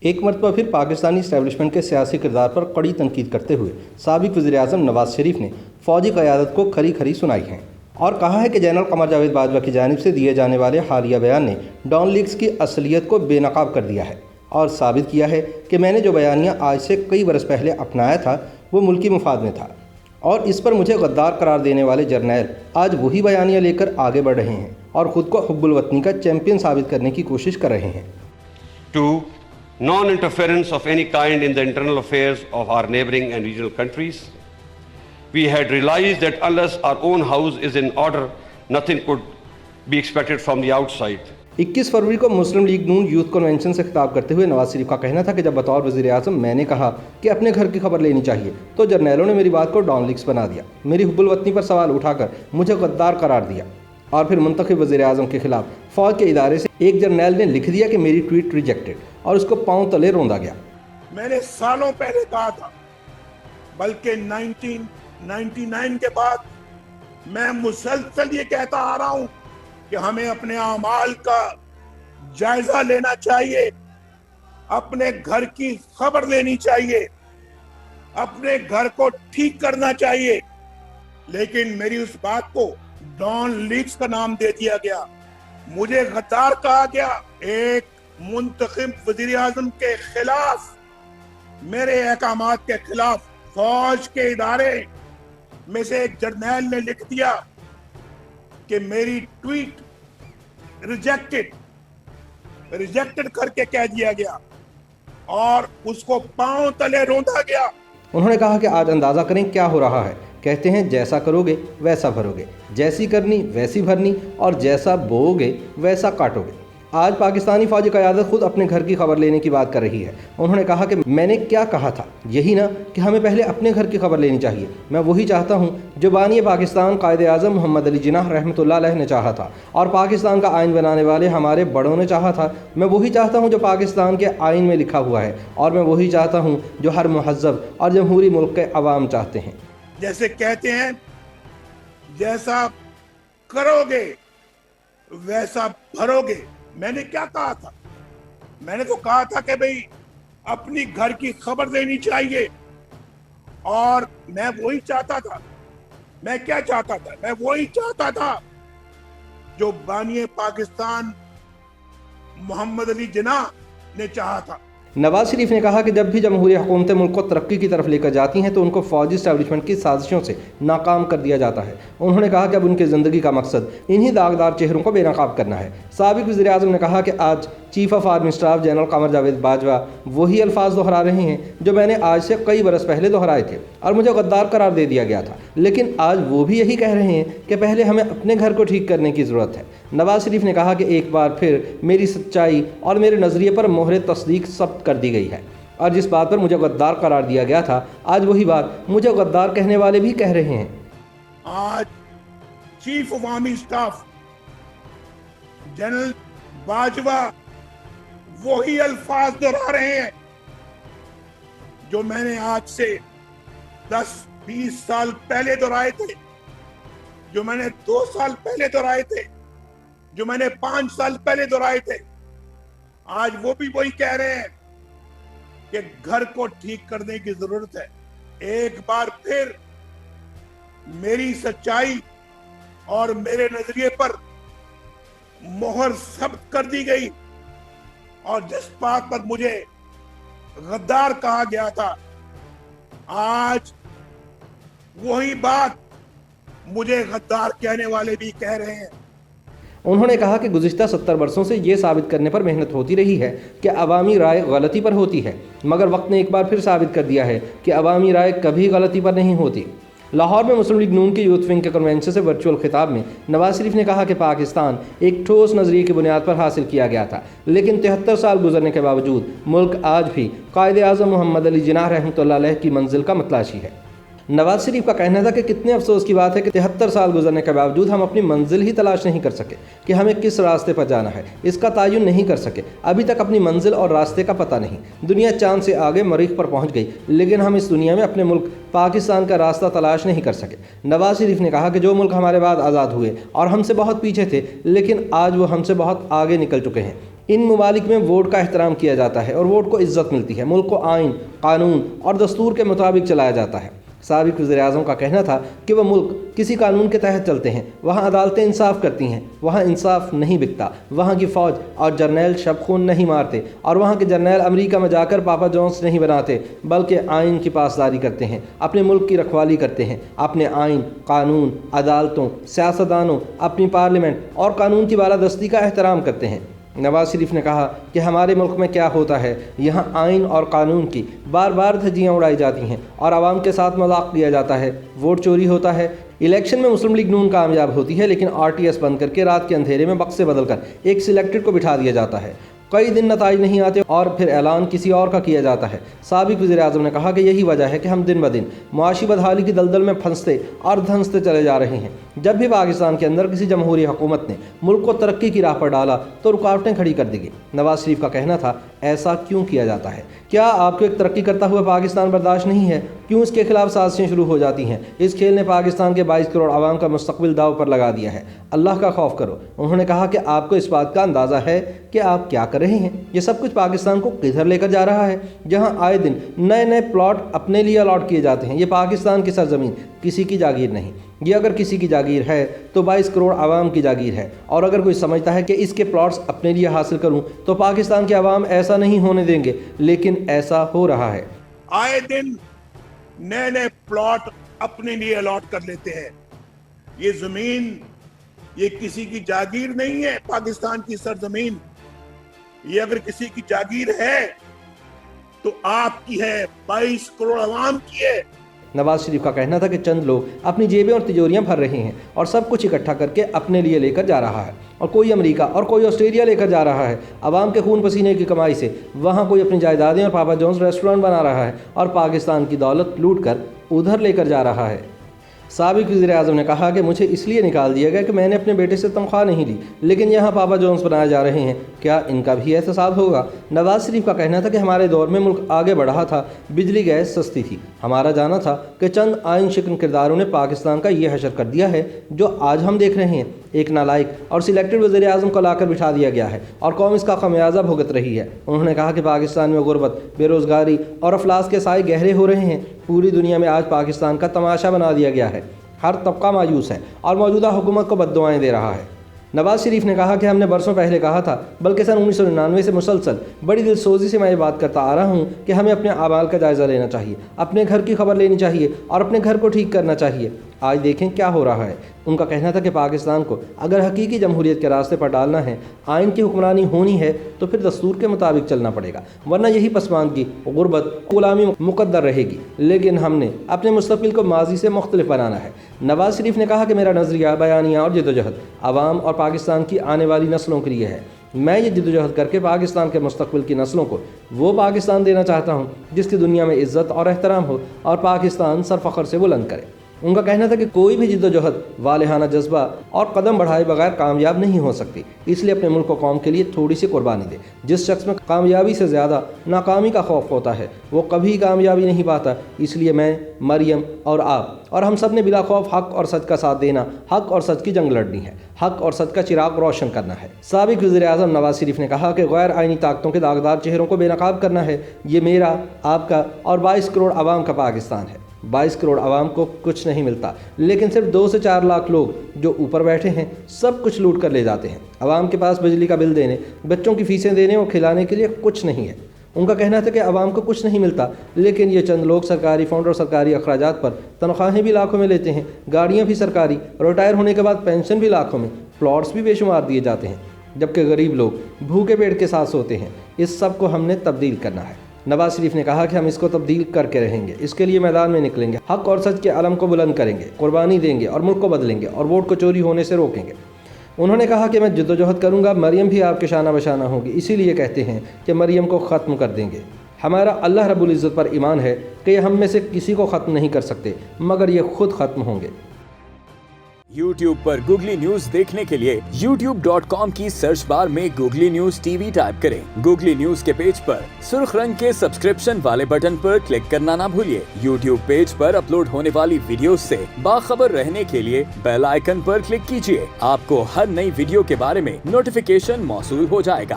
ایک مرتبہ پھر پاکستانی اسٹیبلشمنٹ کے سیاسی کردار پر کڑی تنقید کرتے ہوئے سابق وزیر اعظم نواز شریف نے فوجی قیادت کو کھری کھری سنائی ہیں اور کہا ہے کہ جنرل قمر جاوید باجوہ کی جانب سے دیے جانے والے حالیہ بیان نے ڈان لیگز کی اصلیت کو بے نقاب کر دیا ہے اور ثابت کیا ہے کہ میں نے جو بیانیہ آج سے کئی برس پہلے اپنایا تھا وہ ملکی مفاد میں تھا، اور اس پر مجھے غدار قرار دینے والے جرنیل آج وہی بیانیہ لے کر آگے بڑھ رہے ہیں اور خود کو حب الوطنی کا چیمپئن ثابت کرنے کی کوشش کر رہے ہیں۔ Non-interference of any kind in the internal affairs of our neighboring and regional countries. We had realized that unless our own house is in order, nothing could be expected from the outside. 21 فروری کو مسلم league نون youth convention سے خطاب کرتے ہوئے نواز شریف کا کہنا تھا کہ جب بطور وزیر اعظم میں نے کہا کہ اپنے گھر کی خبر لینی چاہیے تو جرنیلوں نے میری بات کو ڈان لیگز بنا دیا، میری حب الوطنی پر سوال اٹھا کر مجھے غدار قرار دیا، اور پھر منتخب وزیر اعظم کے خلاف فوج کے ادارے سے ایک جرنیل نے لکھ دیا کہ میری ٹویٹ ریجیکٹڈ، اور اس کو پاؤں تلے روندا گیا۔ میں نے سالوں پہلے کہا تھا، بلکہ 1999 کے بعد میں مسلسل یہ کہتا آ رہا ہوں کہ ہمیں اپنے اعمال کا جائزہ لینا چاہیے، اپنے گھر کی خبر لینی چاہیے، اپنے گھر کو ٹھیک کرنا چاہیے، لیکن میری اس بات کو ڈان لیگز کا نام دے دیا گیا، مجھے غدار کہا گیا۔ ایک منتخب وزیر اعظم کے خلاف، میرے احکامات کے خلاف فوج کے ادارے میں سے ایک جرنیل نے لکھ دیا کہ میری ٹویٹ ریجیکٹڈ کر کے کہہ دیا گیا اور اس کو پاؤں تلے روندا گیا۔ انہوں نے کہا کہ آج اندازہ کریں کیا ہو رہا ہے، کہتے ہیں جیسا کرو گے ویسا بھرو گے، جیسی کرنی ویسی بھرنی، اور جیسا بوؤ گے ویسا کاٹو گے۔ آج پاکستانی فوجی قیادت خود اپنے گھر کی خبر لینے کی بات کر رہی ہے۔ انہوں نے کہا کہ میں نے کیا کہا تھا، یہی نا کہ ہمیں پہلے اپنے گھر کی خبر لینی چاہیے۔ میں وہی چاہتا ہوں جو بانی پاکستان قائد اعظم محمد علی جناح رحمۃ اللہ علیہ نے چاہا تھا اور پاکستان کا آئین بنانے والے ہمارے بڑوں نے چاہا تھا۔ میں وہی چاہتا ہوں جو پاکستان کے آئین میں لکھا ہوا ہے، اور میں وہی چاہتا ہوں جو ہر مہذب اور جمہوری ملک کے عوام چاہتے ہیں۔ جیسے کہتے ہیں جیسا کرو گے ویسا بھرو گے۔ میں نے کیا کہا تھا؟ میں نے تو کہا تھا کہ بھئی اپنی گھر کی خبر لینی چاہیے، اور میں وہی چاہتا تھا۔ میں کیا چاہتا تھا؟ میں وہی چاہتا تھا جو بانی پاکستان محمد علی جناح نے چاہا تھا۔ نواز شریف نے کہا کہ جب بھی جمہوری حکومتیں ملک کو ترقی کی طرف لے کر جاتی ہیں تو ان کو فوجی اسٹیبلشمنٹ کی سازشوں سے ناکام کر دیا جاتا ہے۔ انہوں نے کہا کہ اب ان کی زندگی کا مقصد انہی داغدار چہروں کو بے نقاب کرنا ہے۔ سابق وزیر اعظم نے کہا کہ آج chief of army staff general Qamar Javed Bajwa وہی الفاظ دہرا رہے ہیں جو میں نے آج سے کئی برس پہلے دہرائے تھے اور مجھے غدار قرار دے دیا گیا تھا، لیکن آج وہ بھی یہی کہہ رہے ہیں کہ پہلے ہمیں اپنے گھر کو ٹھیک کرنے کی ضرورت ہے۔ نواز شریف نے کہا کہ ایک بار پھر میری سچائی اور میرے نظریے پر مہر تصدیق ثبت کر دی گئی ہے، اور جس بات پر مجھے غدار قرار دیا گیا تھا آج وہی بات مجھے غدار کہنے والے بھی کہہ رہے ہیں۔ آج chief of army staff general Bajwa وہی الفاظ دہرا رہے ہیں جو میں نے آج سے 10-20 سال پہلے دہرائے تھے، جو میں نے 2 سال پہلے دہرائے تھے، جو میں نے 5 سال پہلے دہرائے تھے۔ آج وہ بھی وہی کہہ رہے ہیں کہ گھر کو ٹھیک کرنے کی ضرورت ہے۔ ایک بار پھر میری سچائی اور میرے نظریے پر مہر ثبت کر دی گئی، اور جس بات پر مجھے غدار کہا گیا تھا آج وہی بات مجھے غدار کہنے والے بھی کہہ رہے ہیں۔ انہوں نے کہا کہ گزشتہ 70 برسوں سے یہ ثابت کرنے پر محنت ہوتی رہی ہے کہ عوامی رائے غلطی پر ہوتی ہے، مگر وقت نے ایک بار پھر ثابت کر دیا ہے کہ عوامی رائے کبھی غلطی پر نہیں ہوتی۔ لاہور میں مسلم لیگ نون کے یوتھ ونگ کے کنونشن سے ورچوئل خطاب میں نواز شریف نے کہا کہ پاکستان ایک ٹھوس نظریے کی بنیاد پر حاصل کیا گیا تھا، لیکن 73 سال گزرنے کے باوجود ملک آج بھی قائد اعظم محمد علی جناح رحمۃ اللہ علیہ کی منزل کا متلاشی ہے۔ نواز شریف کا کہنا تھا کہ کتنے افسوس کی بات ہے کہ 73 سال گزرنے کے باوجود ہم اپنی منزل ہی تلاش نہیں کر سکے کہ ہمیں کس راستے پر جانا ہے، اس کا تعین نہیں کر سکے، ابھی تک اپنی منزل اور راستے کا پتہ نہیں۔ دنیا چاند سے آگے مریخ پر پہنچ گئی، لیکن ہم اس دنیا میں اپنے ملک پاکستان کا راستہ تلاش نہیں کر سکے۔ نواز شریف نے کہا کہ جو ملک ہمارے بعد آزاد ہوئے اور ہم سے بہت پیچھے تھے، لیکن آج وہ ہم سے بہت آگے نکل چکے ہیں۔ ان ممالک میں ووٹ کا احترام کیا جاتا ہے اور ووٹ کو عزت ملتی ہے۔ ملک کو آئین، قانون اور دستور کے مطابق چلایا جاتا ہے۔ سابق وزیر اعظم کا کہنا تھا کہ وہ ملک کسی قانون کے تحت چلتے ہیں، وہاں عدالتیں انصاف کرتی ہیں، وہاں انصاف نہیں بکتا، وہاں کی فوج اور جرنیل شب خون نہیں مارتے اور وہاں کے جرنیل امریکہ میں جا کر پاپا جونس نہیں بناتے، بلکہ آئین کی پاسداری کرتے ہیں، اپنے ملک کی رکھوالی کرتے ہیں، اپنے آئین، قانون، عدالتوں، سیاستدانوں، اپنی پارلیمنٹ اور قانون کی بالادستی کا احترام کرتے ہیں۔ نواز شریف نے کہا کہ ہمارے ملک میں کیا ہوتا ہے، یہاں آئین اور قانون کی بار بار دھجیاں اڑائی جاتی ہیں اور عوام کے ساتھ مذاق کیا جاتا ہے، ووٹ چوری ہوتا ہے۔ الیکشن میں مسلم لیگ نون کامیاب ہوتی ہے، لیکن RTS بند کر کے رات کے اندھیرے میں بکسے بدل کر ایک سلیکٹڈ کو بٹھا دیا جاتا ہے، کئی دن نتائج نہیں آتے اور پھر اعلان کسی اور کا کیا جاتا ہے۔ سابق وزیر اعظم نے کہا کہ یہی وجہ ہے کہ ہم دن بدن معاشی بدحالی کی دلدل میں پھنستے اور دھنستے چلے جا رہے ہیں۔ جب بھی پاکستان کے اندر کسی جمہوری حکومت نے ملک کو ترقی کی راہ پر ڈالا تو رکاوٹیں کھڑی کر دی گئی۔ نواز شریف کا کہنا تھا، ایسا کیوں کیا جاتا ہے؟ کیا آپ کو ایک ترقی کرتا ہوا پاکستان برداشت نہیں ہے؟ کیوں اس کے خلاف سازشیں شروع ہو جاتی ہیں؟ اس کھیل نے پاکستان کے 22 کروڑ عوام کا مستقبل داؤ پر لگا دیا ہے۔ اللہ کا خوف کرو۔ انہوں نے کہا کہ آپ کو اس بات کا اندازہ ہے کہ آپ کیا کر رہے ہیں؟ یہ سب کچھ پاکستان کو کدھر لے کر جا رہا ہے، جہاں آئے دن نئے نئے پلاٹ اپنے لیے الاٹ کیے جاتے ہیں۔ یہ پاکستان کی سرزمین کسی کی جاگیر نہیں، یہ اگر کسی کی جاگیر ہے تو 22 کروڑ عوام کی جاگیر ہے، اور اگر کوئی سمجھتا ہے کہ اس کے پلاٹس اپنے لیے حاصل کروں تو پاکستان کے عوام ایسا نہیں ہونے دیں گے، لیکن ایسا ہو رہا ہے۔ آئے دن نئے نئے پلاٹ اپنے لیے الاٹ کر لیتے ہیں۔ یہ زمین یہ کسی کی جاگیر نہیں ہے، پاکستان کی سرزمین یہ اگر کسی کی جاگیر ہے تو آپ کی ہے، 22 کروڑ عوام کی ہے۔ نواز شریف کا کہنا تھا کہ چند لوگ اپنی جیبیں اور تجوریاں بھر رہے ہیں اور سب کچھ اکٹھا کر کے اپنے لیے لے کر جا رہا ہے، اور کوئی امریکہ اور کوئی آسٹریلیا لے کر جا رہا ہے۔ عوام کے خون پسینے کی کمائی سے وہاں کوئی اپنی جائیدادیں اور پاپا جونس ریسٹورنٹ بنا رہا ہے اور پاکستان کی دولت لوٹ کر ادھر لے کر جا رہا ہے۔ سابق وزیر اعظم نے کہا کہ مجھے اس لیے نکال دیا گیا کہ میں نے اپنے بیٹے سے تنخواہ نہیں لی، لیکن یہاں پاپا جونس بنائے جا رہے ہیں، کیا ان کا بھی احتساب ہوگا؟ نواز شریف کا کہنا تھا کہ ہمارے دور میں ملک آگے بڑھا تھا، بجلی گیس سستی تھی، ہمارا جانا تھا کہ چند آئین شکن کرداروں نے پاکستان کا یہ حشر کر دیا ہے جو آج ہم دیکھ رہے ہیں۔ ایک نالائق اور سلیکٹڈ وزیر اعظم کو لا کر بٹھا دیا گیا ہے اور قوم اس کا خمیازہ بھگت رہی ہے۔ انہوں نے کہا کہ پاکستان میں غربت، بے روزگاری اور افلاس کے سائے گہرے ہو رہے ہیں۔ پوری دنیا میں آج پاکستان کا تماشا بنا دیا گیا ہے، ہر طبقہ مایوس ہے اور موجودہ حکومت کو بد دعائیں دے رہا ہے۔ نواز شریف نے کہا کہ ہم نے برسوں پہلے کہا تھا، بلکہ سن 1999 سے مسلسل بڑی دل سوزی سے میں یہ بات کرتا آ رہا ہوں کہ ہمیں اپنے اعمال کا جائزہ لینا چاہیے، اپنے گھر کی خبر لینی چاہیے اور اپنے گھر کو ٹھیک کرنا چاہیے۔ آج دیکھیں کیا ہو رہا ہے۔ ان کا کہنا تھا کہ پاکستان کو اگر حقیقی جمہوریت کے راستے پر ڈالنا ہے، آئین کی حکمرانی ہونی ہے، تو پھر دستور کے مطابق چلنا پڑے گا، ورنہ یہی پسماندگی، غربت، غلامی مقدر رہے گی۔ لیکن ہم نے اپنے مستقبل کو ماضی سے مختلف بنانا ہے۔ نواز شریف نے کہا کہ میرا نظریہ، بیانیہ اور جدوجہد عوام اور پاکستان کی آنے والی نسلوں کے لیے ہے۔ میں یہ جدوجہد کر کے پاکستان کے مستقبل کی نسلوں کو وہ پاکستان دینا چاہتا ہوں جس کی دنیا میں عزت اور احترام ہو اور پاکستان سر فخر سے بلند کرے۔ ان کا کہنا تھا کہ کوئی بھی جدوجہد والہانہ جذبہ اور قدم بڑھائے بغیر کامیاب نہیں ہو سکتی، اس لیے اپنے ملک و قوم کے لیے تھوڑی سی قربانی دے۔ جس شخص میں کامیابی سے زیادہ ناکامی کا خوف ہوتا ہے وہ کبھی کامیابی نہیں پاتا۔ اس لیے میں، مریم اور آپ اور ہم سب نے بلا خوف حق اور سچ کا ساتھ دینا، حق اور سچ کی جنگ لڑنی ہے، حق اور سچ کا چراغ روشن کرنا ہے۔ سابق وزیر اعظم نواز شریف نے کہا کہ غیر آئینی طاقتوں کے داغدار چہروں کو بے نقاب کرنا ہے۔ یہ میرا، آپ کا اور 22 کروڑ عوام کا پاکستان ہے۔ 22 کروڑ عوام کو کچھ نہیں ملتا، لیکن صرف 2 سے 4 لاکھ لوگ جو اوپر بیٹھے ہیں سب کچھ لوٹ کر لے جاتے ہیں۔ عوام کے پاس بجلی کا بل دینے، بچوں کی فیسیں دینے اور کھلانے کے لیے کچھ نہیں ہے۔ ان کا کہنا تھا کہ عوام کو کچھ نہیں ملتا، لیکن یہ چند لوگ سرکاری فنڈ اور سرکاری اخراجات پر تنخواہیں بھی لاکھوں میں لیتے ہیں، گاڑیاں بھی سرکاری، ریٹائر ہونے کے بعد پینشن بھی لاکھوں میں، پلاٹس بھی بے شمار دیے جاتے ہیں، جبکہ غریب لوگ بھوکے پیٹ کے ساتھ سوتے ہیں۔ اس سب کو ہم نے تبدیل کرنا ہے۔ نواز شریف نے کہا کہ ہم اس کو تبدیل کر کے رہیں گے، اس کے لیے میدان میں نکلیں گے، حق اور سچ کے علم کو بلند کریں گے، قربانی دیں گے اور ملک کو بدلیں گے اور ووٹ کو چوری ہونے سے روکیں گے۔ انہوں نے کہا کہ میں جدوجہد کروں گا، مریم بھی آپ کے شانہ بشانہ ہوگی، اسی لیے کہتے ہیں کہ مریم کو ختم کر دیں گے۔ ہمارا اللہ رب العزت پر ایمان ہے کہ یہ ہم میں سے کسی کو ختم نہیں کر سکتے، مگر یہ خود ختم ہوں گے۔ YouTube پر گوگلی نیوز دیکھنے کے لیے youtube.com کی سرچ بار میں گوگلی نیوز TV ٹائپ کریں۔ گوگلی نیوز کے پیج پر سرخ رنگ کے سبسکرپشن والے بٹن پر کلک کرنا نہ بھولیے۔ YouTube پیج پر اپلوڈ ہونے والی ویڈیوز سے باخبر رہنے کے لیے بیل آئیکن پر کلک کیجیے۔ آپ کو ہر نئی ویڈیو کے بارے میں نوٹیفیکیشن موصول ہو جائے گا۔